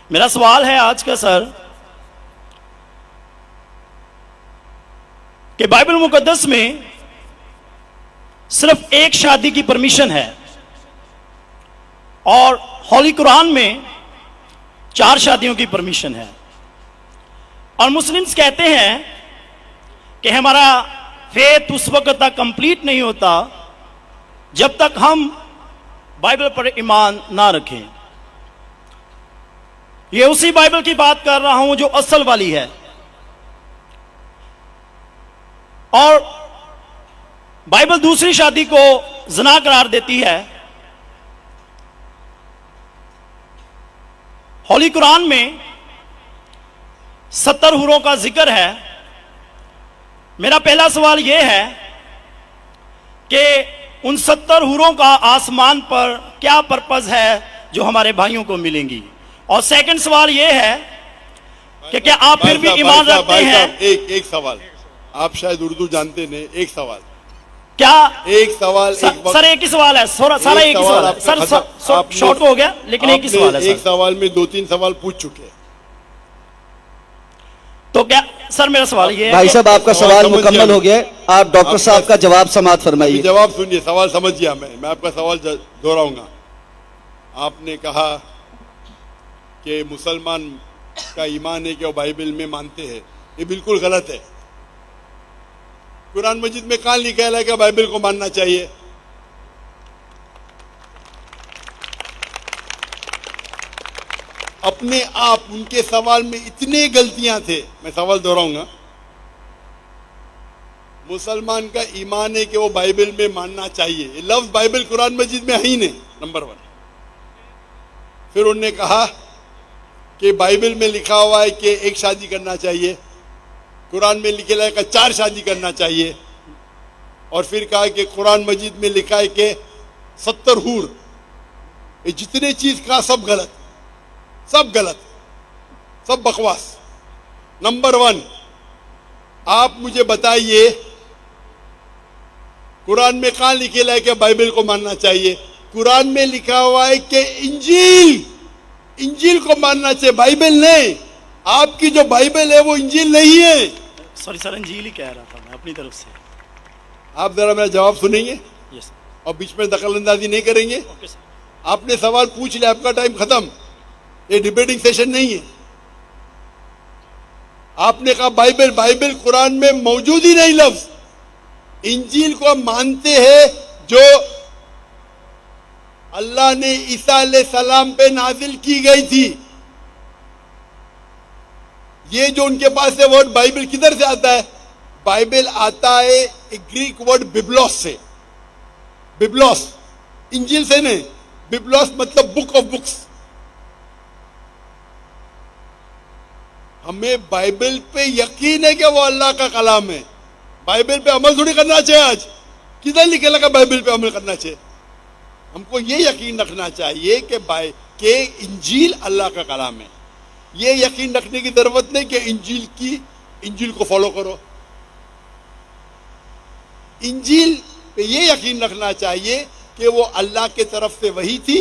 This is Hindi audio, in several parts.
मेरा सवाल है आज का सर कि बाइबल मुकद्दस में सिर्फ एक शादी की परमिशन है और होली कुरान में 4 शादियों की परमिशन है। और मुस्लिम्स कहते हैं कि हमारा फेथ उस वक्त तक कंप्लीट नहीं होता जब तक हम बाइबल पर ईमान ना रखें। ये उसी बाइबल की बात कर रहा हूं जो असल वाली है। और बाइबल दूसरी शादी को ज़िना करार देती है। होली कुरान में 70 हूरों का जिक्र है। मेरा पहला सवाल यह है कि उन 70 हूरों का आसमान पर क्या पर्पस है जो हमारे भाइयों को मिलेंगी। और सेकंड सवाल यह है कि क्या आप फिर भी ईमान रखते हैं। एक सवाल, आप शायद उर्दू जानते नहीं, एक सवाल क्या एक सवाल सर एक ही सवाल है, सारा एक ही सवाल है सर, शॉर्ट हो गया लेकिन एक ही सवाल है। एक सवाल में 2-3 सवाल पूछ चुके हैं। तो क्या सर मेरा सवाल ये है भाई साहब आपका सवाल मुकम्मल हो गया, आप डॉक्टर साहब का जवाब समाप्त फरमाइए। जवाब सुनिए, सवाल समझ गया मैं आपका सवाल दोहराऊंगा। आपने कहा कि मुसलमान का ईमान है कि वो बाइबल में मानते हैं, ये बिल्कुल गलत है। कुरान मजीद में कहां लिखा है कि बाइबल को मानना चाहिए? अपने आप उनके सवाल में इतने गलतियां थे, मैं सवाल दोहराऊंगा। मुसलमान का ईमान है कि वो बाइबल में मानना चाहिए, ये लफ्ज बाइबल कुरान मजीद में है ही नहीं, नंबर 1। फिर उन्होंने कहा कि बाइबल में लिखा हुआ है कि एक शादी करना चाहिए, कुरान में लिखा है कि 4 शादी करना चाहिए। और फिर कहा कि कुरान मजीद में लिखा है कि 70 हूर, ये जितने चीज का सब गलत, सब गलत, सब बकवास। नंबर 1, आप मुझे बताइए कुरान में कहां लिखा है कि बाइबल को मानना चाहिए? कुरान में लिखा हुआ है कि इंजील को मानना चाहिए, बाइबल नहीं। आपकी जो बाइबल है वो इंजील नहीं है। सॉरी सर, इंजील ही कह रहा था मैं अपनी तरफ से। आप जरा मेरा जवाब सुनेंगे यस और बीच में दखलंदाजी नहीं करेंगे। Okay sir. आपने सवाल पूछ लिया, आपका टाइम खत्म, ये डिबेटिंग सेशन नहीं है। आपने कहा बाइबल कुरान में मौजूद ही नहीं लफ्ज। इंजील को मानते हैं जो अल्लाह ने ईसा अलैहिस्सलाम पे नाजिल की गई थी। ये जो उनके पास है वर्ड बाइबल किधर से आता है? बाइबल आता है एक ग्रीक वर्ड बिब्लोस से। बिब्लोस इंजील से नहीं, बिब्लोस मतलब बुक ऑफ बुक्स। हमें बाइबल पे यकीन है कि वो अल्लाह का कलाम है। बाइबल पे अमल थोड़ी करना चाहिए। आज किधर लिखे लगा बाइबल पे अमल करना चाहिए? हमको ये यकीन रखना चाहिए कि इंजील अल्लाह का कलाम है। ये यकीन रखने की जरूरत नहीं कि इंजील को फॉलो करो। इंजील पे ये यकीन रखना चाहिए कि वो अल्लाह के तरफ से वही थी,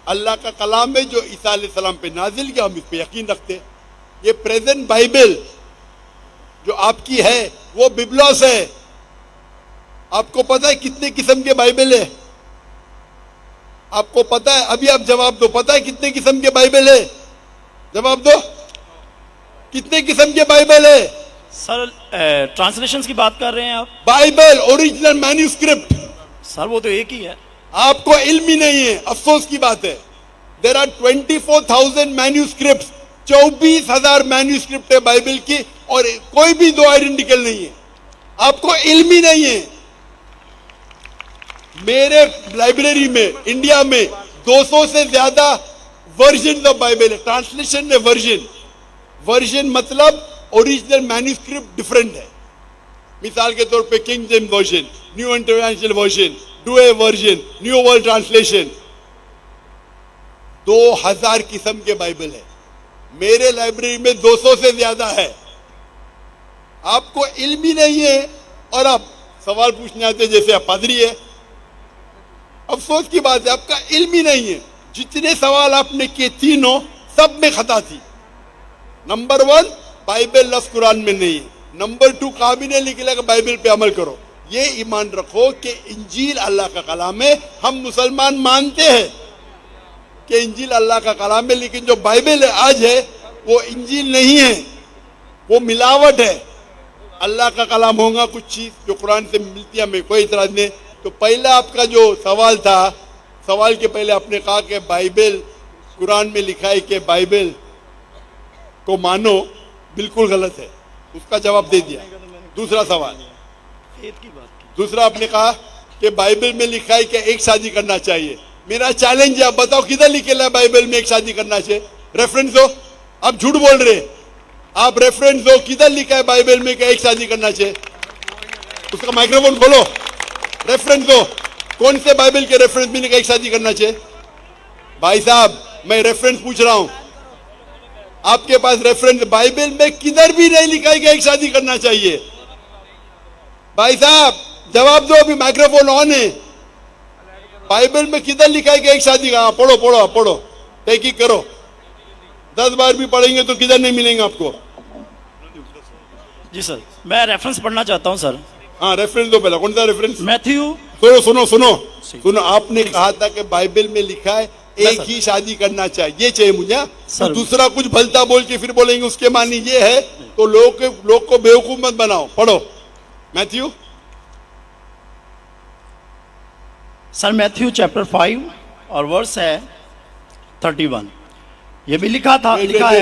अल्लाह का कलाम है जो ईसा अलैहिस्सलाम पे नाजिल किया, हम इस पे यकीन रखते। ये प्रेजेंट बाइबल जो आपकी है वो बिब्लोस है। आपको पता है कितने किस्म के बाइबल है? आपको पता है? अभी आप जवाब दो, पता है कितने किस्म के बाइबल है? जवाब दो, कितने किस्म के बाइबल है? सर ट्रांसलेशंस की बात कर रहे हैं आप? Bible original manuscript. सर वो तो एक ही है। आपको इल्म ही नहीं है, अफसोस की बात है। देयर आर 24,000 मैन्यूस्क्रिप्ट, 24,000 मैन्यूस्क्रिप्ट है बाइबल की, और कोई भी 2 आइडेंटिकल नहीं है। आपको इल्म ही नहीं है। मेरे लाइब्रेरी में इंडिया में 200 से ज्यादा वर्जन ऑफ बाइबल है। ट्रांसलेशन में वर्जन मतलब ओरिजिनल मैन्यूस्क्रिप्ट डिफरेंट है। मिसाल के तौर पे king James version, new international version, Doue version, new world translation, 2000 किस्म के बाइबल है। मेरे लाइब्रेरी में 200 से ज्यादा है। आपको इल्म ही नहीं है और आप सवाल पूछने आते जैसे आप पादरी है। अफसोस की बात है, आपका इल्म ही नहीं है। जितने सवाल आपने किए तीनों सब में खता थी। नंबर 1 बाइबल लफ्ज कुरान में नहीं है। नंबर 2 काबिने लिखा कि बाइबल पे अमल करो। ये ईमान रखो कि इंजील अल्लाह का कलाम है। हम मुसलमान मानते हैं कि इंजील अल्लाह का कलाम है, लेकिन जो बाइबल आज है वो इंजील नहीं है, वो मिलावट है। अल्लाह का कलाम होगा कुछ चीज जो कुरान से मिलती है, हमें कोई इतराज नहीं। तो पहला आपका जो सवाल था, सवाल के पहले आपने कहा कि बाइबल कुरान में लिखा है कि बाइबल को मानो, बिल्कुल गलत है। उसका जवाब दे दिया। दूसरा सवाल, दूसरा आपने कहा कि बाइबल में लिखा है कि एक शादी करना चाहिए। मेरा चैलेंज है, आप बताओ किधर लिखेला है बाइबल में एक शादी करना चाहिए? रेफरेंस दो। आप झूठ बोल रहे हैं, आप रेफरेंस दो, किधर लिखा है बाइबल में कि एक शादी करना चाहिए? उसका माइक्रोफोन खोलो, रेफरेंस दो। कौन से बाइबल के रेफरेंस में लिखा एक शादी करना चाहिए? भाई साहब, मैं रेफरेंस पूछ रहा हूं, आपके पास रेफरेंस बाइबल में किधर भी नहीं लिखा है कि एक शादी करना चाहिए? भाई साहब जवाब दो, अभी माइक्रोफोन ऑन है। बाइबल में किधर लिखा है कि एक शादी का? पढ़ो पढ़ो पढ़ो, तहकीक करो। 10 बार भी पढ़ेंगे तो किधर नहीं मिलेंगे आपको। जी सर, मैं रेफरेंस पढ़ना चाहता हूं सर। हाँ, रेफरेंस दो पहला। कौन सा रेफरेंस? मैथ्यू। सुनो सुनो सुनो सुनो, आपने कहा था कि बाइबल में लिखा है एक ही शादी करना चाहिए, ये चाहिए मुझे। तो दूसरा कुछ भलता बोल के फिर बोलेंगे उसके मानी ये है, तो लोग को बेवकूफ मत बनाओ। पढ़ो मैथ्यू। सर मैथ्यू चैप्टर 5 और वर्स है 31। ये भी लिखा था, लिखा है।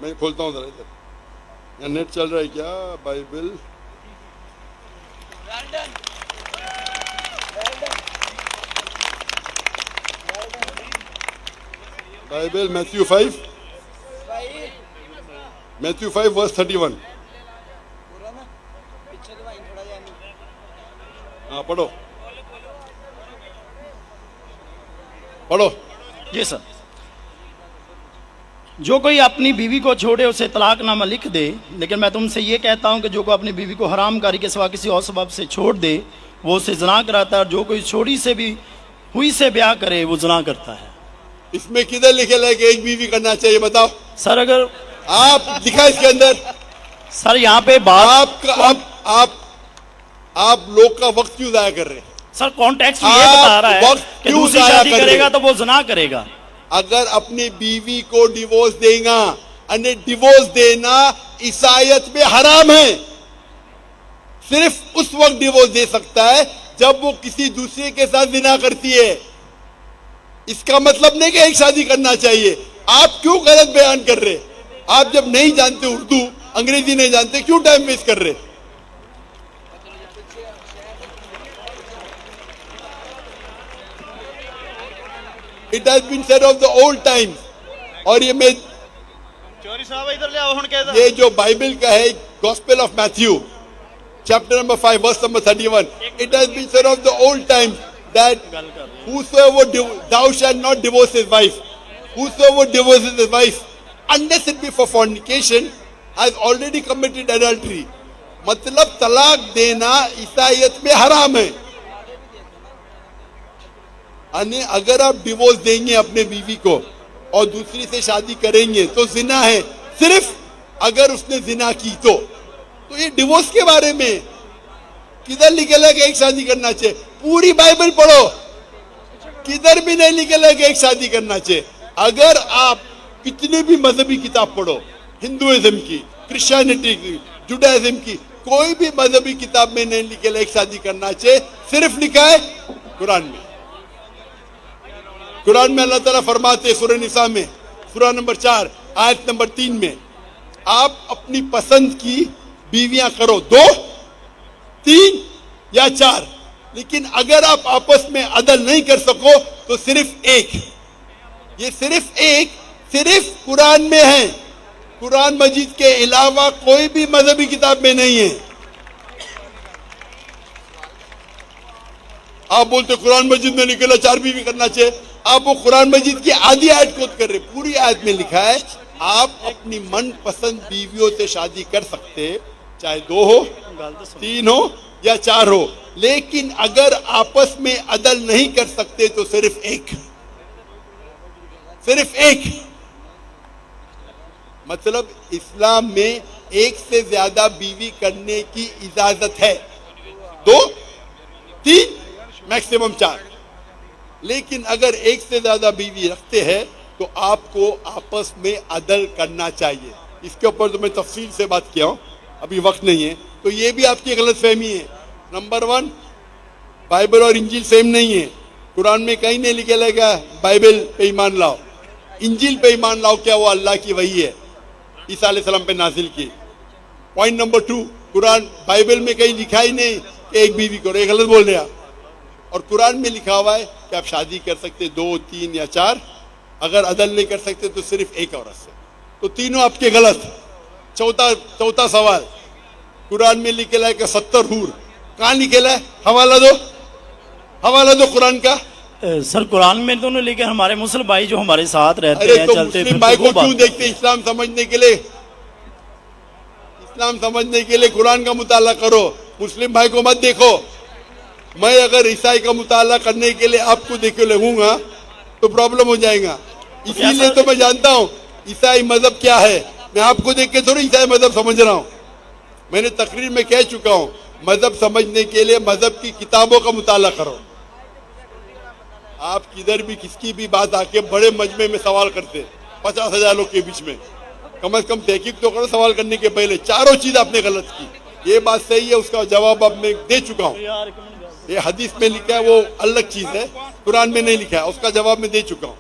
मैं खोलता हूँ जरा इधर, यहाँ नेट चल रहा है क्या? Bible Bible Matthew 5 verse 31। हाँ पढ़ो पढ़ो। जी सर, जो कोई अपनी बीवी को छोड़े उसे तलाकनामा लिख दे, लेकिन मैं तुमसे ये कहता हूं कि जो कोई अपनी बीवी को हरामकारी के सिवा किसी और सबब से छोड़ दे वो उसे ज़िना कराता है, और जो कोई छोड़ी से भी हुई से ब्याह करे वो ज़िना करता है। इसमें किधर लिखे है कि एक बीवी करना चाहिए? बताओ सर। अगर आप दिखा इसके अंदर। सर यहाँ पे बात आप लोग का वक्त क्यों जाया कर रहे हैं? सर कॉन्टेक्स्ट ये बता रहा है कि दूसरी शादी करेगा तो वो ज़िना करेगा। अगर अपनी बीवी को डिवोर्स देगा, अन्य डिवोर्स देना ईसाईयत में हराम है। सिर्फ उस वक्त डिवोर्स दे सकता है जब वो किसी दूसरे के साथ ज़िना करती है। इसका मतलब नहीं कि एक शादी करना चाहिए। आप क्यों गलत बयान कर रहे? आप जब नहीं जानते उर्दू, अंग्रेजी नहीं जानते, क्यों टाइम वेस्ट कर रहे? It has been said of the old times। और ये मैं चौरी साहब इधर ले आओ, ये जो बाइबल का है, gospel of Matthew chapter number 5 verse number 31, it has been said of the old times that whosoever thou shalt not divorce his wife, whosoever divorces his wife unless it be for fornication has already committed adultery। मतलब तलाक देना ईसाईयत में हराम है। अगर आप डिवोर्स देंगे अपने बीवी को और दूसरी से शादी करेंगे तो जिना है। सिर्फ अगर उसने जिना की तो ये डिवोर्स के बारे में किधर लिखेला कि एक शादी करना चाहिए? पूरी बाइबल पढ़ो, किधर भी नहीं लिखेला कि एक शादी करना चाहिए। अगर आप कितनी भी मजहबी किताब पढ़ो, हिंदुइज्म की, क्रिश्चियनिटी की, जुडाइज्म की, कोई भी मजहबी किताब में नहीं लिखेला एक शादी करना चाहिए। सिर्फ लिखा है कुरान में। कुरान में अल्लाह ताला फरमाते सूरह निसा में, सूरह नंबर 4 आयत नंबर 3 में, आप अपनी पसंद की बीवियां करो, 2, 3 या 4, लेकिन अगर आप आपस में अदल नहीं कर सको तो सिर्फ एक। ये सिर्फ एक, सिर्फ कुरान में है। कुरान मजीद के अलावा कोई भी मजहबी किताब में नहीं है। आप बोलते कुरान मजीद में निकला 4 बीवी करना चाहिए। आप वो कुरान मजीद की आधी आयत कोट कर रहे। पूरी आयत में लिखा है आप अपनी मनपसंद बीवियों से शादी कर सकते, चाहे 2 हो, 3 हो या 4 हो, लेकिन अगर आपस में अदल नहीं कर सकते तो सिर्फ एक, सिर्फ एक। मतलब इस्लाम में एक से ज्यादा बीवी करने की इजाजत है, 2, 3, मैक्सिमम 4। लेकिन अगर एक से ज्यादा बीवी रखते हैं तो आपको आपस में अदल करना चाहिए। इसके ऊपर तो मैं तफसील से बात किया हूं, अभी वक्त नहीं है। तो ये भी आपकी गलत फहमी है। नंबर 1, बाइबल और इंजील सेम नहीं है। कुरान में कहीं नहीं लिखा लगा बाइबल पे ईमान लाओ, इंजील पे ईमान लाओ, क्या वो अल्लाह की वही है, ईसा अलैहिस्सलाम पे नाजिल की। पॉइंट नंबर 2, कुरान बाइबल में कहीं लिखा ही नहीं कि एक बीवी करो, ये गलत बोल रहे आप। और कुरान में लिखा हुआ है कि आप शादी कर सकते 2, 3 या 4, अगर अदल नहीं कर सकते तो सिर्फ एक औरत से। तो तीनों आपके गलत। चौथा सवाल, कुरान में लिखेला है कि 70 हूर, कहां लिखेला है? हवाला दो कुरान का। सर कुरान में दोनों लेके हमारे मुस्लिम भाई जो हमारे साथ रहते अरे हैं तो चलते मुस्लिम भाई फिरते, को वो क्यों बात- देखते? इस्लाम समझने के लिए, इस्लाम समझने के लिए कुरान का मुताला करो, मुस्लिम भाई को मत देखो। मैं अगर ईसाई का मुताला करने के लिए आपको देखे लगूंगा तो प्रॉब्लम हो जाएगा। इसीलिए तो मैं जानता हूं ईसाई मजहब क्या है। मैं आपको देख के थोड़ी ईसाई मजहब समझ रहा हूं। मैंने तकरीर में कह चुका हूं, मजहब समझने के लिए मजहब की किताबों का मुताला करो। आप किधर भी किसकी भी बात आके बड़े मजमे में सवाल करते 50,000 लोग के बीच में, कम से कम तहकीक तो करो सवाल करने के पहले। चारों चीज आपने गलत की, ये बात सही है, उसका जवाब अब मैं दे चुका हूं। ये हदीस में लिखा है वो अलग चीज है, कुरान में नहीं लिखा है, उसका जवाब मैं दे चुका हूं।